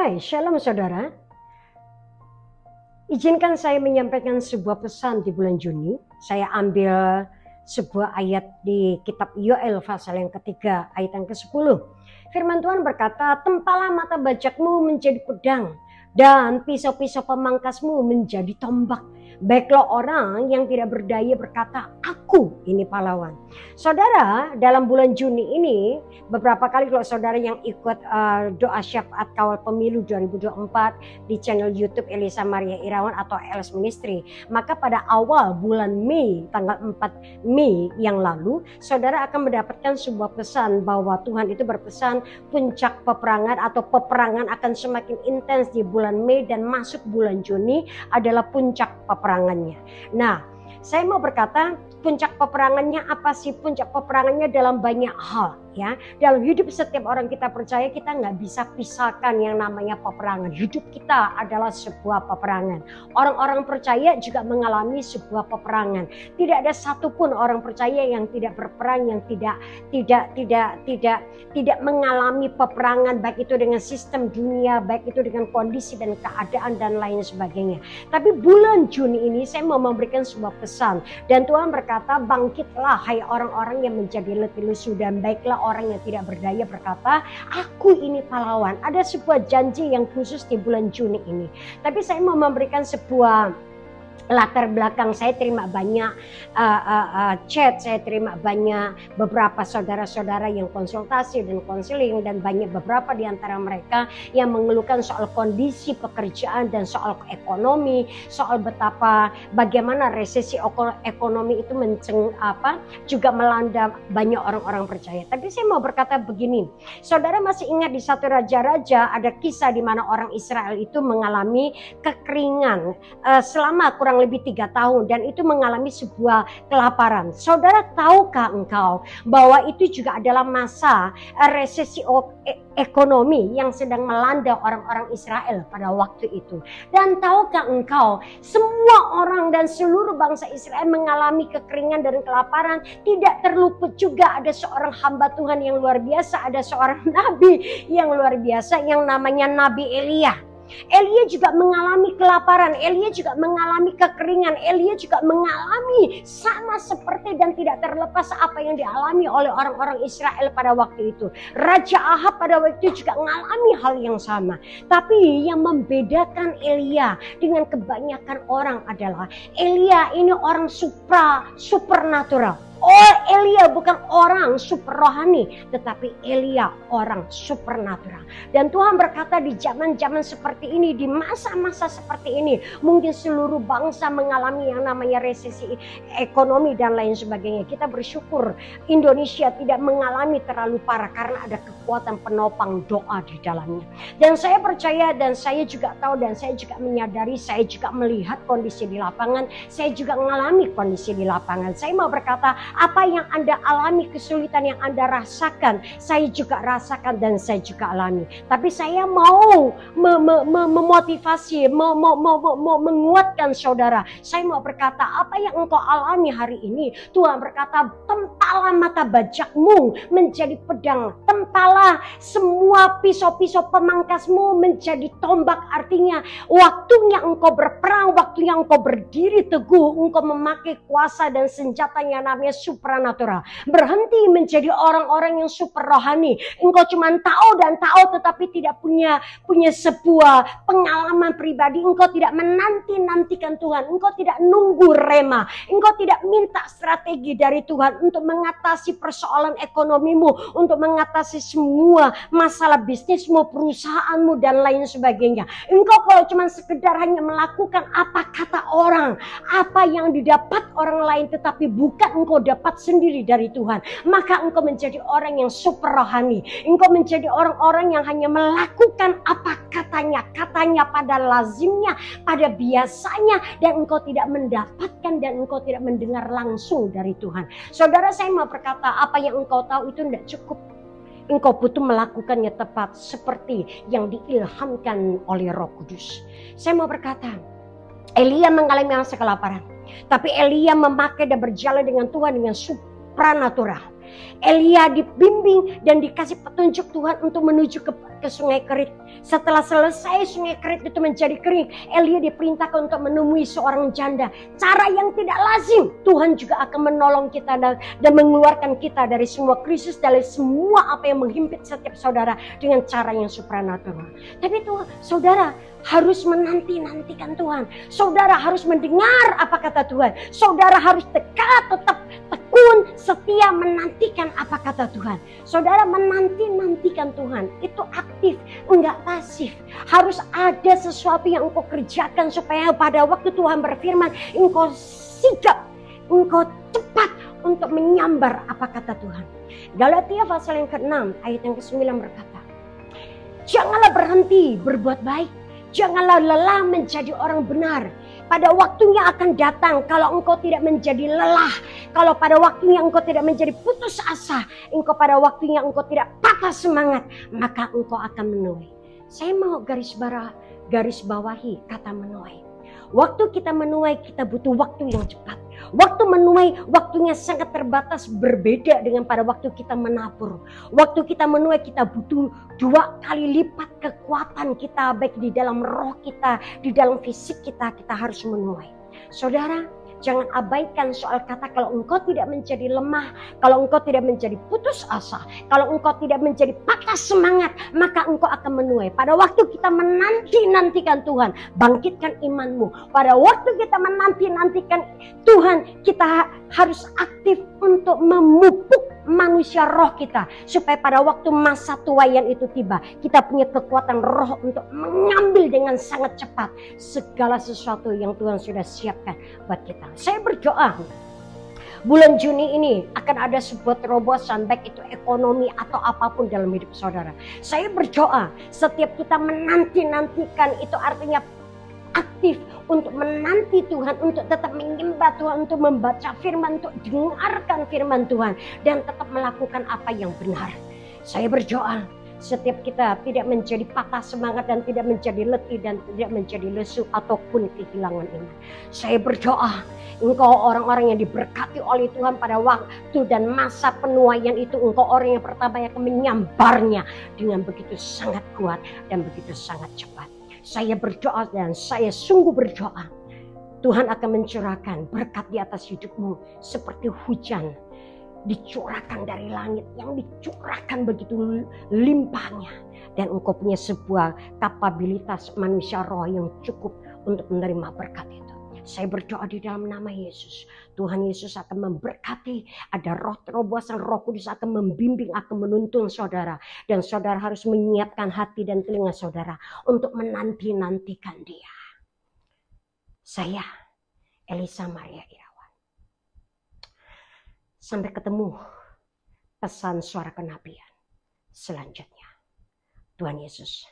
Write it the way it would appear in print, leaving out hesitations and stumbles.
Hai, shalom saudara. Izinkan saya menyampaikan sebuah pesan di bulan Juni. Saya ambil sebuah ayat di kitab Yoel pasal yang ketiga, ayat yang ke-10. Firman Tuhan berkata, tempalah mata bajakmu menjadi pedang dan pisau-pisau pemangkasmu menjadi tombak. Baiklah orang yang tidak berdaya berkata, aku ini pahlawan. Saudara, dalam bulan Juni ini, beberapa kali kalau saudara yang ikut doa syafaat kawal pemilu 2024 di channel YouTube Elisa Maria Irawan atau Els Ministry, maka pada awal bulan Mei, tanggal 4 Mei yang lalu, saudara akan mendapatkan sebuah pesan bahwa Tuhan itu berpesan puncak peperangan atau peperangan akan semakin intens di bulan Mei dan masuk bulan Juni adalah puncak peperangannya. Nah, saya mau berkata, puncak peperangannya apa sih? Puncak peperangannya dalam banyak hal. Ya, dalam hidup setiap orang kita percaya, kita nggak bisa pisahkan yang namanya peperangan. Hidup kita adalah sebuah peperangan. Orang-orang percaya juga mengalami sebuah peperangan. Tidak ada satupun orang percaya yang tidak berperang, yang tidak mengalami peperangan, baik itu dengan sistem dunia, baik itu dengan kondisi dan keadaan dan lain sebagainya. Tapi bulan Juni ini saya mau memberikan sebuah pesan, dan Tuhan berkata, bangkitlah hai orang-orang yang menjadi letih lesu, dan baiklah orang yang tidak berdaya berkata, aku ini pahlawan. Ada sebuah janji yang khusus di bulan Juni ini. Tapi saya mau memberikan sebuah latar belakang. Saya terima banyak chat, saya terima banyak beberapa saudara-saudara yang konsultasi dan konseling, dan banyak beberapa di antara mereka yang mengeluhkan soal kondisi pekerjaan dan soal ekonomi, soal bagaimana resesi ekonomi itu juga melanda banyak orang-orang percaya. Tapi saya mau berkata begini, saudara masih ingat di 1 Raja-Raja ada kisah di mana orang Israel itu mengalami kekeringan selama kurang lebih 3 tahun, dan itu mengalami sebuah kelaparan. Saudara, tahukah engkau bahwa itu juga adalah masa resesi ekonomi yang sedang melanda orang-orang Israel pada waktu itu? Dan tahukah engkau, semua orang dan seluruh bangsa Israel mengalami kekeringan dan kelaparan. Tidak terluput juga ada seorang hamba Tuhan yang luar biasa, ada seorang nabi yang luar biasa yang namanya Nabi Elia. Elia juga mengalami kelaparan, Elia juga mengalami kekeringan, Elia juga mengalami sama seperti dan tidak terlepas apa yang dialami oleh orang-orang Israel pada waktu itu. Raja Ahab pada waktu itu juga mengalami hal yang sama. Tapi yang membedakan Elia dengan kebanyakan orang adalah Elia ini orang supernatural. Oh, Elia bukan orang super rohani, tetapi Elia orang supernatural. Dan Tuhan berkata di zaman-zaman seperti ini, di masa-masa seperti ini, mungkin seluruh bangsa mengalami yang namanya resesi ekonomi dan lain sebagainya. Kita bersyukur Indonesia tidak mengalami terlalu parah karena ada kekuatan penopang doa di dalamnya. Dan saya percaya, dan saya juga tahu, dan saya juga menyadari, saya juga melihat kondisi di lapangan, saya juga mengalami kondisi di lapangan. Saya mau berkata, apa yang Anda alami, kesulitan yang Anda rasakan, saya juga rasakan dan saya juga alami. Tapi saya mau memotivasi, menguatkan saudara. Saya mau berkata, apa yang engkau alami hari ini, Tuhan berkata, tempalah mata bajakmu menjadi pedang. Tempalah semua pisau-pisau pemangkasmu menjadi tombak. Artinya, waktunya engkau berperang, waktunya engkau berdiri teguh, engkau memakai kuasa dan senjata yang namanya supranatural. Berhenti menjadi orang-orang yang super rohani. Engkau cuma tahu dan tahu tetapi tidak punya sebuah pengalaman pribadi. Engkau tidak menanti-nantikan Tuhan. Engkau tidak nunggu rema. Engkau tidak minta strategi dari Tuhan untuk mengatasi persoalan ekonomimu, untuk mengatasi semua masalah bisnismu, perusahaanmu dan lain sebagainya. Engkau kalau cuma sekedar hanya melakukan apa kata orang, apa yang didapat orang lain tetapi bukan engkau dapat sendiri dari Tuhan, maka engkau menjadi orang yang super rohani. Engkau menjadi orang-orang yang hanya melakukan apa katanya pada lazimnya, pada biasanya, dan engkau tidak mendapatkan dan engkau tidak mendengar langsung dari Tuhan. Saudara, saya mau berkata, apa yang engkau tahu itu tidak cukup. Engkau butuh melakukannya tepat seperti yang diilhamkan oleh Roh Kudus. Saya mau berkata, Elia mengalami masa kelaparan, tapi Elia memakai dan berjalan dengan Tuhan dengan supranatural. Elia dibimbing dan dikasih petunjuk Tuhan untuk menuju ke sungai Kerit. Setelah selesai sungai Kerit itu menjadi kering, Elia diperintahkan untuk menemui seorang janda. Cara yang tidak lazim, Tuhan juga akan menolong kita dan mengeluarkan kita dari semua krisis, dari semua apa yang menghimpit setiap saudara dengan cara yang supranatural. Tapi Tuhan, saudara harus menanti-nantikan Tuhan. Saudara harus mendengar apa kata Tuhan. Saudara harus tetap tekun, setia menantikan apa kata Tuhan. Saudara menanti-nantikan Tuhan itu aktif, enggak pasif. Harus ada sesuatu yang engkau kerjakan supaya pada waktu Tuhan berfirman, engkau sigap, engkau cepat untuk menyambar apa kata Tuhan. Galatia pasal yang ke-6 ayat yang ke-9 berkata, janganlah berhenti berbuat baik, janganlah lelah menjadi orang benar. Pada waktunya akan datang kalau engkau tidak menjadi lelah. Kalau pada waktunya engkau tidak menjadi putus asa. Engkau pada waktunya engkau tidak patah semangat. Maka engkau akan menuai. Saya mau garis bawahi kata menuai. Waktu kita menuai, kita butuh waktu yang cepat. Waktu menuai, waktunya sangat terbatas, berbeda dengan pada waktu kita menabur. Waktu kita menuai, kita butuh 2 kali lipat kekuatan kita, baik di dalam roh kita, di dalam fisik kita harus menuai. Saudara, jangan abaikan soal kata kalau engkau tidak menjadi lemah, kalau engkau tidak menjadi putus asa, kalau engkau tidak menjadi patah semangat, maka engkau akan menuai. Pada waktu kita menanti-nantikan Tuhan, bangkitkan imanmu. Pada waktu kita menanti-nantikan Tuhan, kita harus aktif untuk memupuk manusia roh kita, supaya pada waktu masa tuaian itu tiba, kita punya kekuatan roh untuk mengambil dengan sangat cepat segala sesuatu yang Tuhan sudah siapkan buat kita. Saya berdoa bulan Juni ini akan ada sebuah terobosan, baik itu ekonomi atau apapun dalam hidup saudara. Saya berdoa setiap kita menanti-nantikan, itu artinya aktif untuk menanti Tuhan, untuk tetap menyembah Tuhan, untuk membaca firman, untuk dengarkan firman Tuhan, dan tetap melakukan apa yang benar. Saya berdoa setiap kita tidak menjadi patah semangat dan tidak menjadi letih dan tidak menjadi lesu ataupun kehilangan iman. Saya berdoa engkau orang-orang yang diberkati oleh Tuhan pada waktu dan masa penuaian itu, engkau orang yang pertama yang akan menyambarnya dengan begitu sangat kuat dan begitu sangat cepat. Saya berdoa dan saya sungguh berdoa Tuhan akan mencurahkan berkat di atas hidupmu seperti hujan dicurahkan dari langit, yang dicurahkan begitu limpahnya, dan engkau punya sebuah kapabilitas manusia roh yang cukup untuk menerima berkat itu. Saya berdoa di dalam nama Yesus, Tuhan Yesus akan memberkati, ada roh terobosan, Roh Kudus akan membimbing, akan menuntun saudara, dan saudara harus menyiapkan hati dan telinga saudara untuk menanti-nantikan Dia. Saya Elisa Maria Irawan. Sampai ketemu pesan suara kenabian selanjutnya. Tuhan Yesus